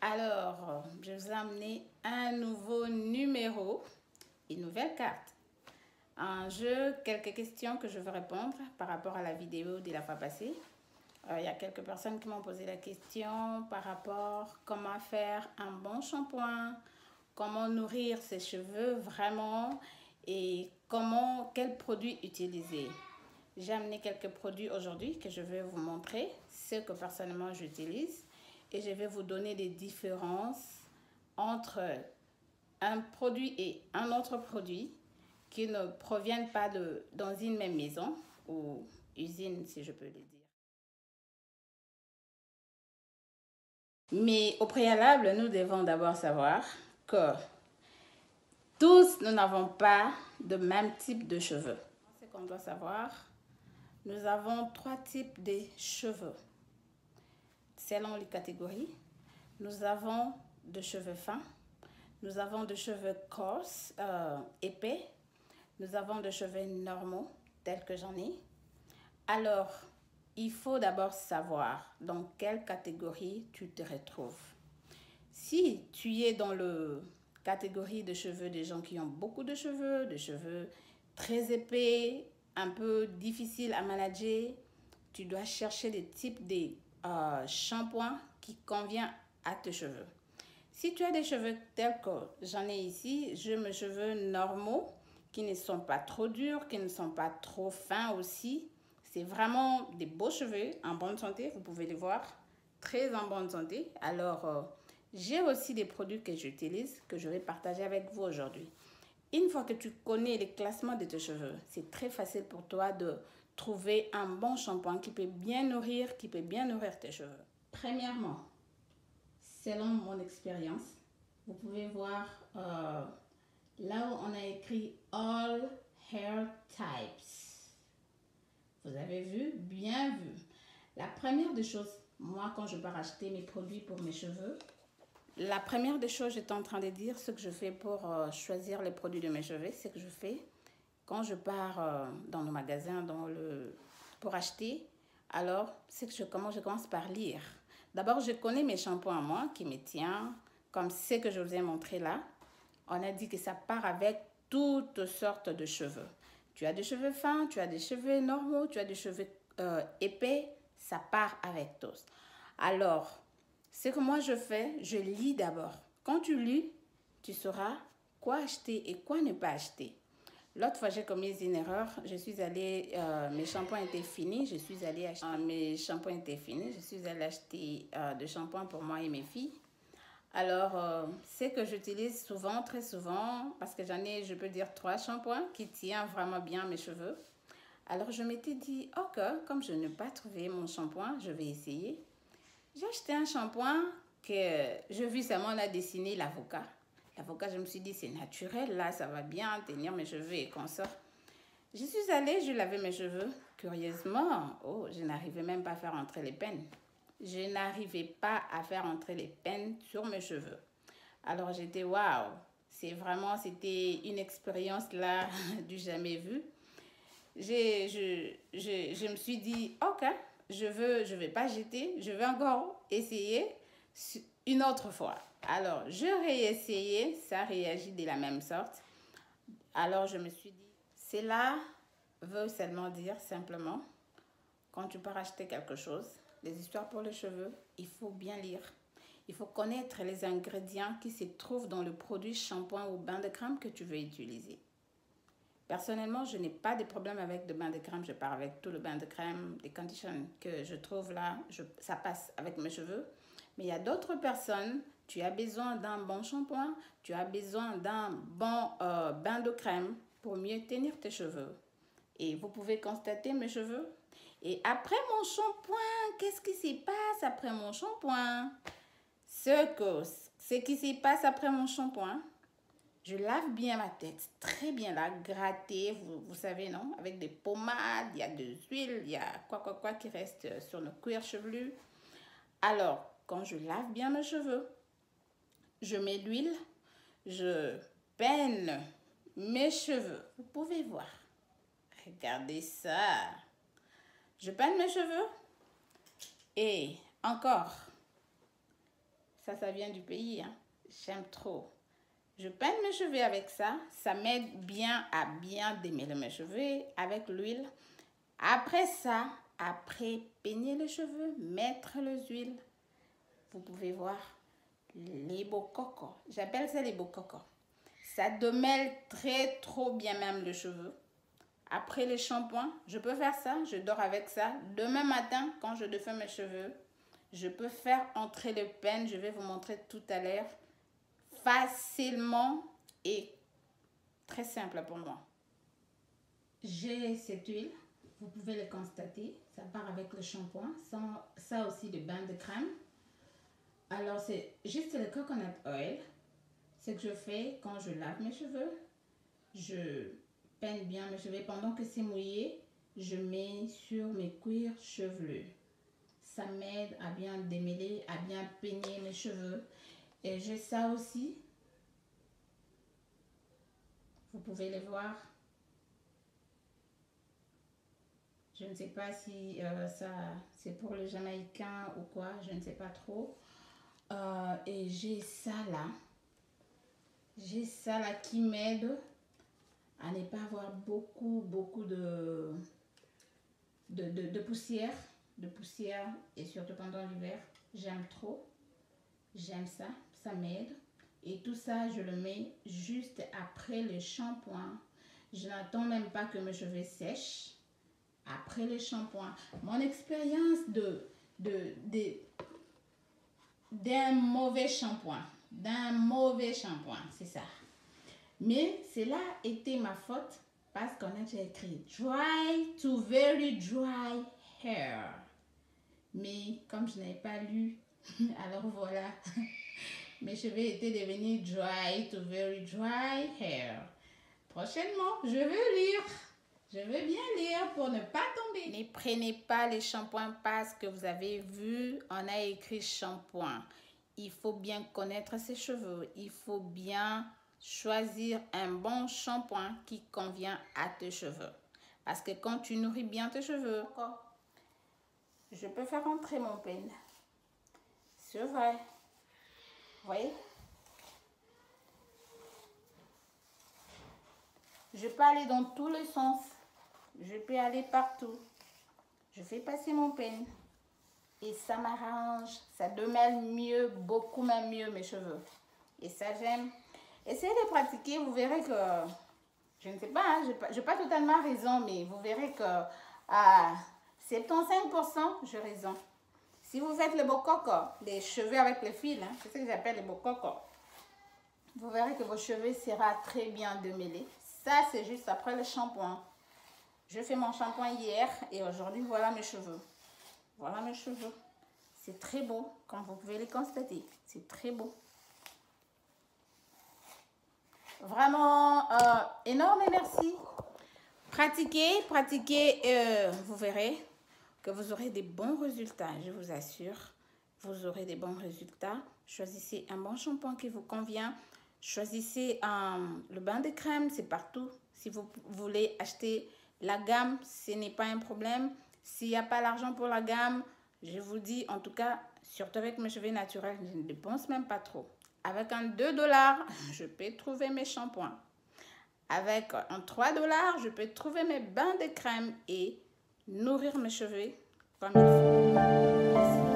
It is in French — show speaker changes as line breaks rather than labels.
Alors, je vous ai amené un nouveau numéro, une nouvelle carte. Un jeu, quelques questions que je veux répondre par rapport à la vidéo de la fois passée. Il y a quelques personnes qui m'ont posé la question par rapport à comment faire un bon shampoing, comment nourrir ses cheveux vraiment et quels produits utiliser. J'ai amené quelques produits aujourd'hui que je vais vous montrer, ce que personnellement j'utilise, et je vais vous donner des différences entre un produit et un autre produit qui ne proviennent pas dans une même maison ou usine, si je peux le dire. Mais au préalable, nous devons d'abord savoir que tous, nous n'avons pas de même type de cheveux. Ce qu'on doit savoir, nous avons trois types de cheveux. Selon les catégories, nous avons de cheveux fins, nous avons de cheveux coarse, épais, nous avons de cheveux normaux, tels que j'en ai. Alors, il faut d'abord savoir dans quelle catégorie tu te retrouves. Si tu es dans la catégorie de cheveux des gens qui ont beaucoup de cheveux très épais, un peu difficiles à manager, tu dois chercher des types de shampoings qui conviennent à tes cheveux. Si tu as des cheveux tels que j'en ai ici, j'ai mes cheveux normaux qui ne sont pas trop durs, qui ne sont pas trop fins aussi. C'est vraiment des beaux cheveux en bonne santé, vous pouvez les voir, très en bonne santé. Alors, j'ai aussi des produits que j'utilise, que je vais partager avec vous aujourd'hui. Une fois que tu connais les classements de tes cheveux, c'est très facile pour toi de trouver un bon shampoing qui peut bien nourrir, tes cheveux. Premièrement, selon mon expérience, vous pouvez voir là où on a écrit All Hair Types. Vous avez vu? Bien vu. La première des choses, moi quand je pars acheter mes produits pour mes cheveux, la première des choses, j'étais en train de dire ce que je fais pour choisir les produits de mes cheveux, ce que je fais quand je pars dans le magasin, pour acheter. Alors, c'est que je commence par lire. D'abord, je connais mes shampoings à moi qui me tiennent, comme ce que je vous ai montré là. On a dit que ça part avec toutes sortes de cheveux. Tu as des cheveux fins, tu as des cheveux normaux, tu as des cheveux épais, ça part avec tous. Alors, ce que moi je fais, je lis d'abord. Quand tu lis, tu sauras quoi acheter et quoi ne pas acheter. L'autre fois, j'ai commis une erreur. Je suis allée, mes shampoings étaient finis. Je suis allée acheter, de shampoing pour moi et mes filles. Alors, c'est que j'utilise souvent, très souvent, parce que je peux dire 3 shampoings qui tiennent vraiment bien mes cheveux. Alors, je m'étais dit, ok, comme je n'ai pas trouvé mon shampoing, je vais essayer. J'ai acheté un shampoing que j'ai vu seulement, on a dessiné l'avocat. L'avocat, je me suis dit, c'est naturel, là, ça va bien tenir mes cheveux et qu'on sort. Je suis allée, je lavais mes cheveux. Curieusement, je n'arrivais même pas à faire entrer les peines. Je n'arrivais pas à faire entrer les peines sur mes cheveux. Alors, j'étais, waouh, c'était une expérience là du jamais vu. Je me suis dit, ok, je vais pas jeter, je vais encore essayer une autre fois. Alors, je réessayais, ça réagit de la même sorte. Alors, je me suis dit, cela veut seulement dire simplement, quand tu pars acheter quelque chose, les histoires pour les cheveux, il faut bien lire. Il faut connaître les ingrédients qui se trouvent dans le produit shampoing ou bain de crème que tu veux utiliser. Personnellement, je n'ai pas de problème avec le bain de crème. Je pars avec tout le bain de crème, des conditions que je trouve là, ça passe avec mes cheveux. Mais il y a d'autres personnes, tu as besoin d'un bon shampoing, tu as besoin d'un bon bain de crème pour mieux tenir tes cheveux. Et vous pouvez constater mes cheveux. Et après mon shampoing, qu'est-ce qui se passe après mon shampoing? Ce qui se passe après mon shampoing, je lave bien ma tête, très bien là, gratter, vous savez, non? Avec des pommades, il y a de l'huile, il y a quoi qui reste sur nos cuirs chevelus. Alors, quand je lave bien mes cheveux, je mets l'huile, je peine mes cheveux. Vous pouvez voir. Regardez ça. Je peine mes cheveux et encore, Ça vient du pays, hein. J'aime trop. Je peins mes cheveux avec ça. Ça m'aide bien à bien démêler mes cheveux avec l'huile. Après ça, après peigner les cheveux, mettre les huiles. Vous pouvez voir les beaux cocos. J'appelle ça les beaux cocos. Ça démêle trop bien même les cheveux. Après les shampoings, je peux faire ça. Je dors avec ça. Demain matin, quand je défais mes cheveux, je peux faire entrer le peigne. Je vais vous montrer tout à l'heure. Facilement et très simple pour moi. J'ai cette huile, vous pouvez le constater, ça part avec le shampoing, ça aussi le bain de crème. Alors c'est juste le coconut oil. Ce que je fais quand je lave mes cheveux, je peigne bien mes cheveux. Pendant que c'est mouillé, je mets sur mes cuirs chevelus. Ça m'aide à bien démêler, à bien peigner mes cheveux. Et j'ai ça aussi. Vous pouvez le voir. Je ne sais pas si ça c'est pour le Jamaïcain ou quoi. Je ne sais pas trop. Et j'ai ça là. J'ai ça là qui m'aide à ne pas avoir beaucoup de poussière. De poussière et surtout pendant l'hiver. J'aime trop. J'aime ça. Ça m'aide. Et tout ça, je le mets juste après le shampoing. Je n'attends même pas que mes cheveux sèchent. Après le shampoing. Mon expérience d'un mauvais shampoing. C'est ça. Mais cela était ma faute parce qu'on a déjà écrit dry to very dry hair. Mais comme je n'avais pas lu, alors voilà. Mes cheveux étaient devenus dry to very dry hair. Prochainement, je veux lire. Je veux bien lire pour ne pas tomber. Ne prenez pas les shampoings parce que vous avez vu, on a écrit shampoing. Il faut bien connaître ses cheveux. Il faut bien choisir un bon shampoing qui convient à tes cheveux. Parce que quand tu nourris bien tes cheveux, je peux faire entrer mon peigne. C'est vrai. Vous voyez? Je peux aller dans tous les sens. Je peux aller partout. Je fais passer mon peigne. Et ça m'arrange. Ça démêle mieux, beaucoup même mieux mes cheveux. Et ça, j'aime. Essayez de pratiquer. Vous verrez que... Je ne sais pas, hein, je n'ai pas totalement raison, mais vous verrez que à 75%, j'ai raison. Si vous faites le beau coco, les cheveux avec les fils, hein, c'est ce que j'appelle le beau coco, vous verrez que vos cheveux seront très bien démêlés. Ça, c'est juste après le shampoing. Je fais mon shampoing hier et aujourd'hui, voilà mes cheveux. Voilà mes cheveux. C'est très beau, comme vous pouvez les constater. C'est très beau. Vraiment, énorme merci. Pratiquez, vous verrez que vous aurez des bons résultats, je vous assure. Vous aurez des bons résultats. Choisissez un bon shampoing qui vous convient. Choisissez le bain de crème, c'est partout. Si vous voulez acheter la gamme, ce n'est pas un problème. S'il n'y a pas l'argent pour la gamme, je vous dis, en tout cas, surtout avec mes cheveux naturels, je ne dépense même pas trop. Avec un 2 $, je peux trouver mes shampoings. Avec un 3 $, je peux trouver mes bains de crème et nourrir mes cheveux comme il faut. Merci.